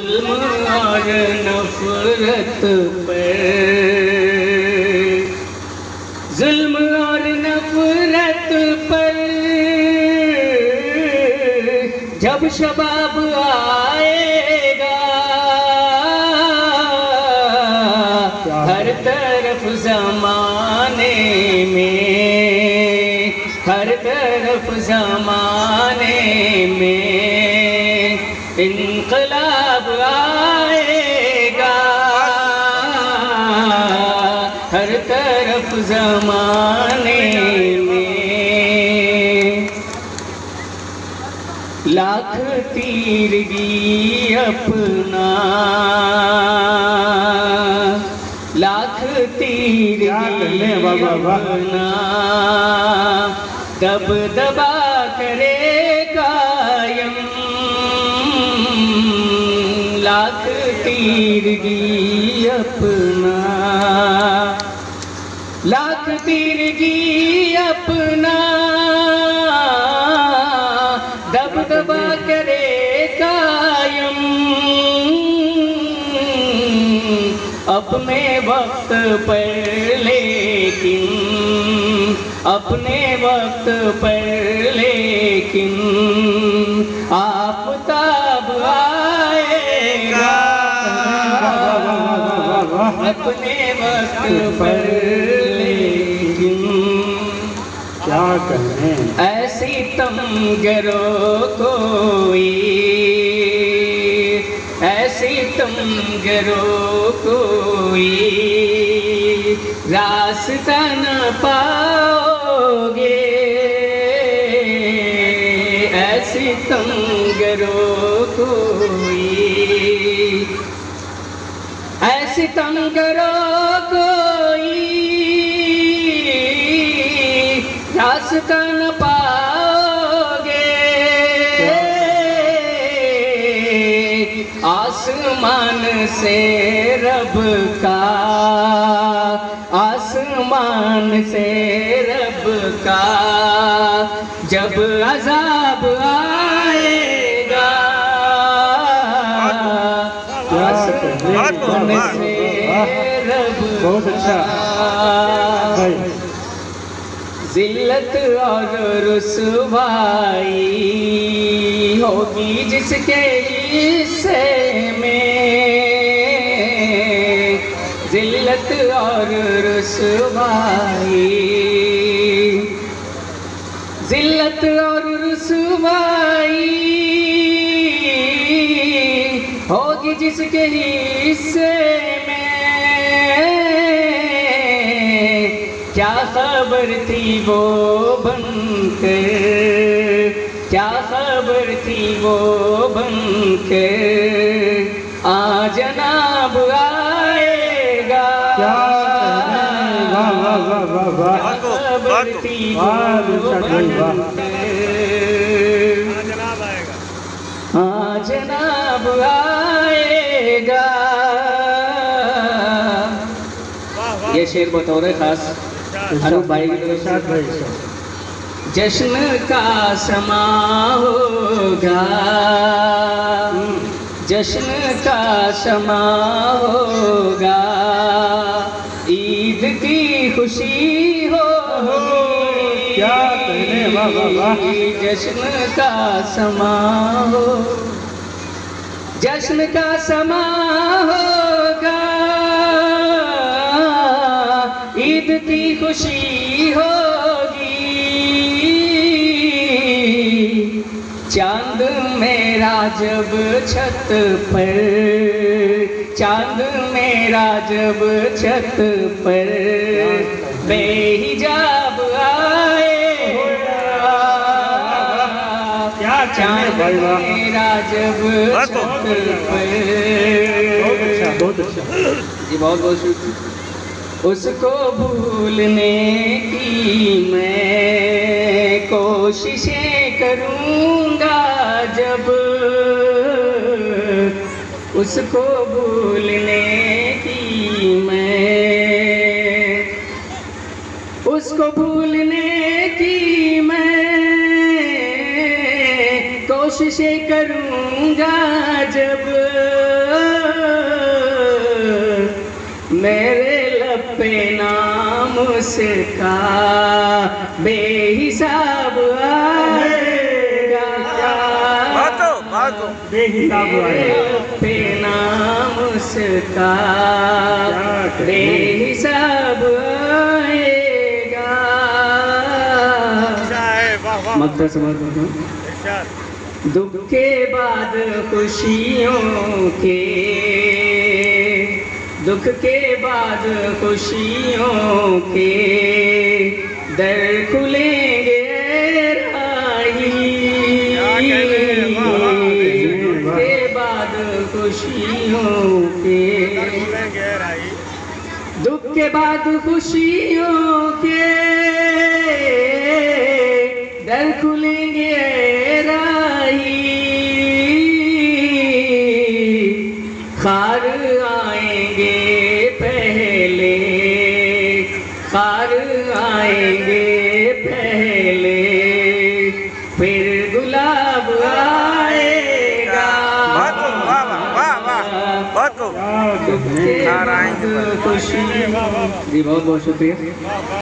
जुल्म और नफरत पर, जुल्म और नफरत पर जब शबाब आएगा, हर तरफ ज़माने में, हर तरफ ज़माने में इनकलाब आएगा, हर तरफ ज़माने में। लाख तीरगी अपना, लाख तीरगी अपना दब दबा करे कायम, लाख तीरगी अपना, लाख तीरगी अपना दब दबा करे कायम, अपने वक्त पर लेकिन, अपने वक्त पर लेकिन आफताब आएगा, अपने वक्त पर लेकिन क्या कहें। ऐसी तमगरो कोई, ऐसी तमगरो कोई रास्ता न पाओगे, ऐसी तमगरो कोई, ऐसी तमगरो कोई रास्ता न पाओगे, आसमान से रब का, आसमान से रब का जब अज़ाब आएगा, आसमान से रब बहुत अच्छा जिल्लत और रुसवाई होगी जिसके हिस्से में, जिल्लत और रुसवाई, जिल्लत और रुसवाई होगी जिसके हिस्से में। क्या खबर थी वो बनकर, क्या खबर थी वो बनकर आ जनाब आएगा, क्या खबर थी वो बनकर आ जनाब आएगा। ये शेर बतौर खास अनूप भाई की तरफ से। जश्न का समा होगा, जश्न का समा होगा, ईद की खुशी होगी, क्या कहने, वाह वाह वाह। जश्न का समा हो, जश्न का समा होगा, ईद की खुशी होगी, चांद मेरा जब छत पर, चांद मेरा जब छत पर बेहिजाब आएगा, चांद मेरा जब छत पर, बहुत अच्छा जी बहुत बहुत शुक्रिया। उसको भूलने की मैं कोशिशें करूँगा जब, उसको भूलने की मैं, उसको भूलने की मैं कोशिशें करूँगा जब, मेरे लब पे नाम उसका बेहिसाब आएगा। बेहिसाब मेरे आएगा। लब पे नाम उसका बेहिसाब आएगा। मत समझ दुख के बाद खुशियों के, दुख के बाद खुशियों के दर खुलेंगे राही। दुख के बाद खुशियों के, दुख के बाद खुशियों के दर खुलेंगे राही। खार आएंगे पहले, खार आएंगे पहले, फिर गुलाब आएगा। दुख के बाद खुशी। जी बहुत बहुत शुक्रिया।